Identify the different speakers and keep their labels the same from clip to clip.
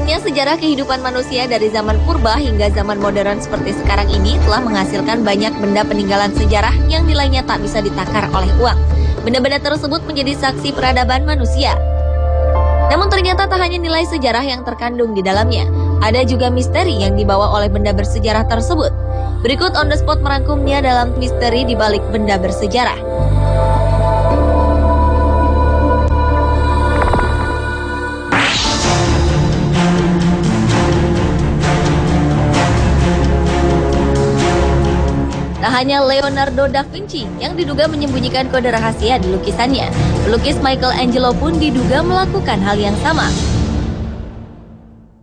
Speaker 1: Panjangnya sejarah kehidupan manusia dari zaman purba hingga zaman modern seperti sekarang ini telah menghasilkan banyak benda peninggalan sejarah yang nilainya tak bisa ditakar oleh uang. Benda-benda tersebut menjadi saksi peradaban manusia. Namun ternyata tak hanya nilai sejarah yang terkandung di dalamnya, ada juga misteri yang dibawa oleh benda bersejarah tersebut. Berikut On The Spot merangkumnya dalam misteri di balik benda bersejarah. Tak hanya Leonardo da Vinci yang diduga menyembunyikan kode rahasia di lukisannya, pelukis Michelangelo pun diduga melakukan hal yang sama.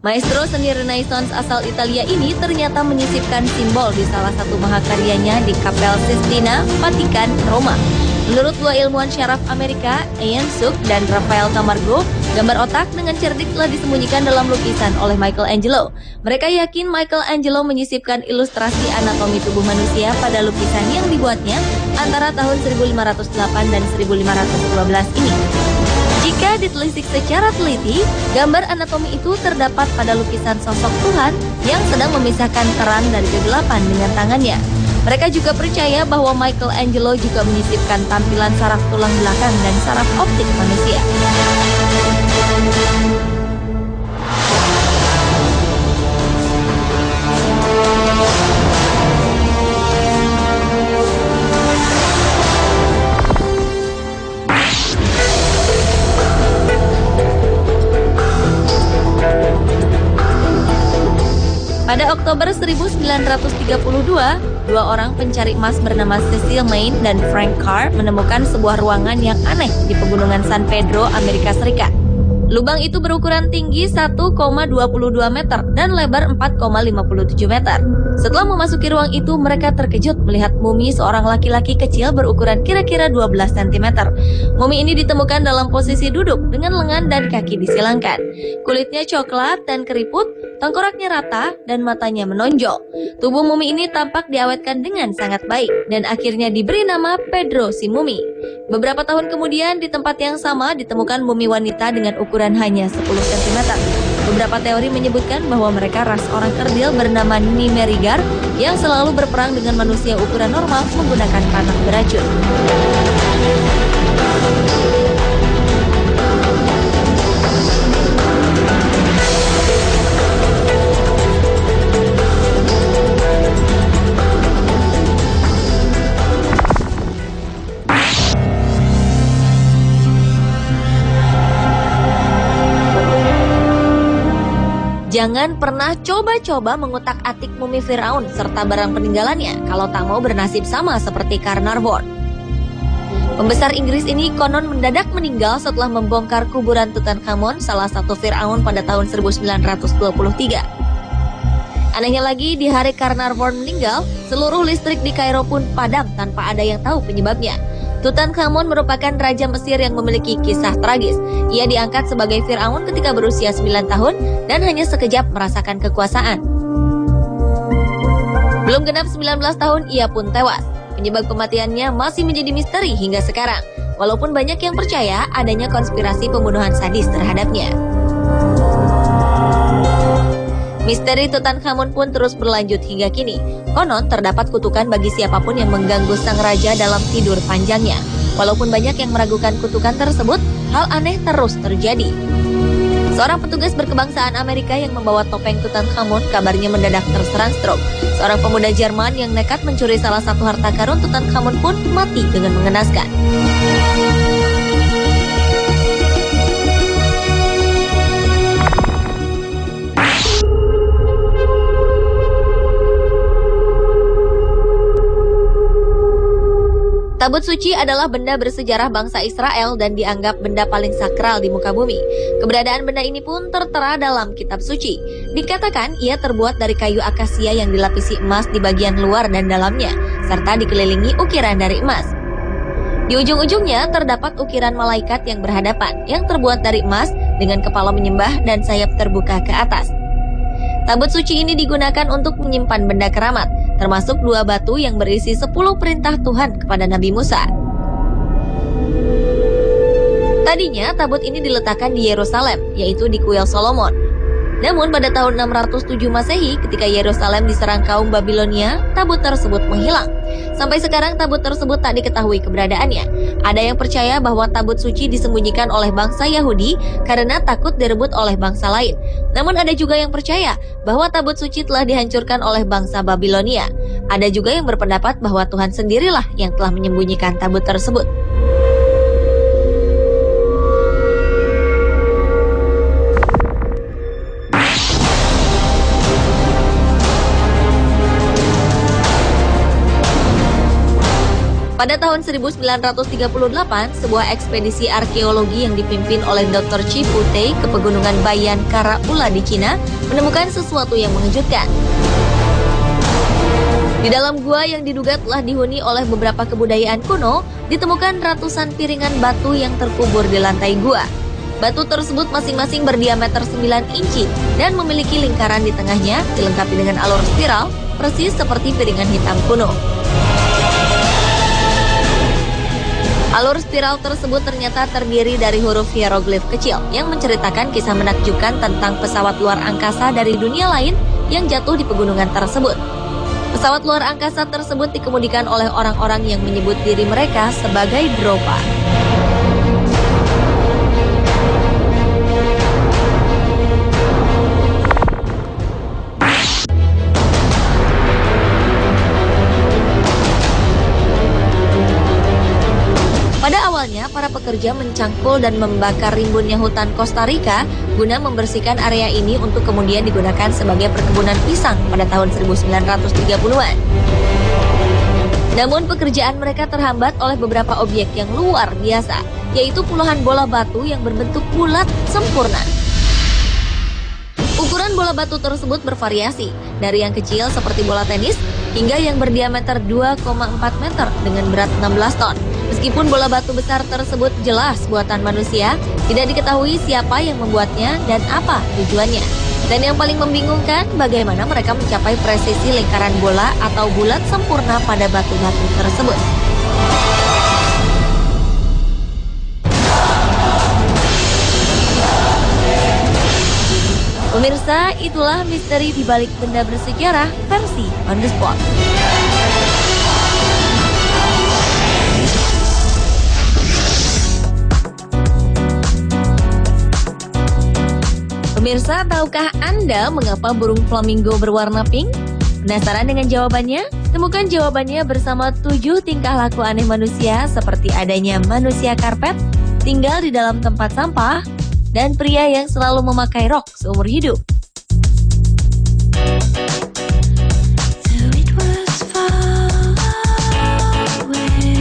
Speaker 1: Maestro seni Renaissance asal Italia ini ternyata menyisipkan simbol di salah satu mahakaryanya di Kapel Sistina, Vatikan, Roma. Menurut dua ilmuwan syaraf Amerika, Ian Suk dan Rafael Camargo, gambar otak dengan cerdik telah disembunyikan dalam lukisan oleh Michelangelo. Mereka yakin Michelangelo menyisipkan ilustrasi anatomi tubuh manusia pada lukisan yang dibuatnya antara tahun 1508 dan 1512 ini. Jika ditelisik secara teliti, gambar anatomi itu terdapat pada lukisan sosok Tuhan yang sedang memisahkan terang dari kegelapan dengan tangannya. Mereka juga percaya bahwa Michelangelo juga menyisipkan tampilan saraf tulang belakang dan saraf optik manusia. Pada Oktober 1932, dua orang pencari emas bernama Cecil Main dan Frank Carr menemukan sebuah ruangan yang aneh di pegunungan San Pedro, Amerika Serikat. Lubang itu berukuran tinggi 1,22 meter dan lebar 4,57 meter. Setelah memasuki ruang itu, mereka terkejut melihat mumi seorang laki-laki kecil berukuran kira-kira 12 cm. Mumi ini ditemukan dalam posisi duduk dengan lengan dan kaki disilangkan. Kulitnya coklat dan keriput, tengkoraknya rata, dan matanya menonjol. Tubuh mumi ini tampak diawetkan dengan sangat baik dan akhirnya diberi nama Pedro si Mumi. Beberapa tahun kemudian di tempat yang sama ditemukan mumi wanita dengan ukuran hanya 10 cm. Beberapa teori menyebutkan bahwa mereka ras orang kerdil bernama Nimerigar yang selalu berperang dengan manusia ukuran normal menggunakan panah beracun. Jangan pernah coba-coba mengutak-atik mumi Firaun serta barang peninggalannya kalau tak mau bernasib sama seperti Carnarvon. Pembesar Inggris ini konon mendadak meninggal setelah membongkar kuburan Tutankhamun, salah satu Firaun pada tahun 1923. Anehnya lagi, di hari Carnarvon meninggal, seluruh listrik di Kairo pun padam tanpa ada yang tahu penyebabnya. Tutankhamun merupakan raja Mesir yang memiliki kisah tragis. Ia diangkat sebagai Firaun ketika berusia 9 tahun dan hanya sekejap merasakan kekuasaan. Belum genap 19 tahun, ia pun tewas. Penyebab kematiannya masih menjadi misteri hingga sekarang, walaupun banyak yang percaya adanya konspirasi pembunuhan sadis terhadapnya. Misteri Tutankhamun pun terus berlanjut hingga kini. Konon terdapat kutukan bagi siapapun yang mengganggu sang raja dalam tidur panjangnya. Walaupun banyak yang meragukan kutukan tersebut, hal aneh terus terjadi. Seorang petugas berkebangsaan Amerika yang membawa topeng Tutankhamun kabarnya mendadak terserang stroke. Seorang pemuda Jerman yang nekat mencuri salah satu harta karun Tutankhamun pun mati dengan mengenaskan. Tabut suci adalah benda bersejarah bangsa Israel dan dianggap benda paling sakral di muka bumi. Keberadaan benda ini pun tertera dalam kitab suci. Dikatakan ia terbuat dari kayu akasia yang dilapisi emas di bagian luar dan dalamnya, serta dikelilingi ukiran dari emas. Di ujung-ujungnya terdapat ukiran malaikat yang berhadapan, yang terbuat dari emas dengan kepala menyembah dan sayap terbuka ke atas. Tabut suci ini digunakan untuk menyimpan benda keramat, termasuk 2 batu yang berisi 10 perintah Tuhan kepada Nabi Musa. Tadinya tabut ini diletakkan di Yerusalem, yaitu di Kuil Solomon. Namun pada tahun 607 Masehi, ketika Yerusalem diserang kaum Babilonia, tabut tersebut menghilang. Sampai sekarang tabut tersebut tak diketahui keberadaannya. Ada yang percaya bahwa tabut suci disembunyikan oleh bangsa Yahudi karena takut direbut oleh bangsa lain. Namun ada juga yang percaya bahwa tabut suci telah dihancurkan oleh bangsa Babilonia. Ada juga yang berpendapat bahwa Tuhan sendirilah yang telah menyembunyikan tabut tersebut. Pada tahun 1938, sebuah ekspedisi arkeologi yang dipimpin oleh Dr. Chipute ke pegunungan Bayan Karaula di Cina menemukan sesuatu yang mengejutkan. Di dalam gua yang diduga telah dihuni oleh beberapa kebudayaan kuno, ditemukan ratusan piringan batu yang terkubur di lantai gua. Batu tersebut masing-masing berdiameter 9 inci dan memiliki lingkaran di tengahnya, dilengkapi dengan alur spiral, persis seperti piringan hitam kuno. Alur spiral tersebut ternyata terdiri dari huruf hieroglif kecil yang menceritakan kisah menakjubkan tentang pesawat luar angkasa dari dunia lain yang jatuh di pegunungan tersebut. Pesawat luar angkasa tersebut dikemudikan oleh orang-orang yang menyebut diri mereka sebagai Dropa. Pada awalnya, para pekerja mencangkul dan membakar rimbunnya hutan Costa Rica guna membersihkan area ini untuk kemudian digunakan sebagai perkebunan pisang pada tahun 1930-an. Namun pekerjaan mereka terhambat oleh beberapa objek yang luar biasa, yaitu puluhan bola batu yang berbentuk bulat sempurna. Ukuran bola batu tersebut bervariasi, dari yang kecil seperti bola tenis hingga yang berdiameter 2,4 meter dengan berat 16 ton. Meskipun bola batu besar tersebut jelas buatan manusia, tidak diketahui siapa yang membuatnya dan apa tujuannya. Dan yang paling membingungkan, bagaimana mereka mencapai presisi lingkaran bola atau bulat sempurna pada batu-batu tersebut. Pemirsa, itulah misteri di balik benda bersejarah versi On The Spot. Pemirsa, tahukah Anda mengapa burung flamingo berwarna pink? Penasaran dengan jawabannya? Temukan jawabannya bersama 7 tingkah laku aneh manusia seperti adanya manusia karpet, tinggal di dalam tempat sampah, dan pria yang selalu memakai rok seumur hidup.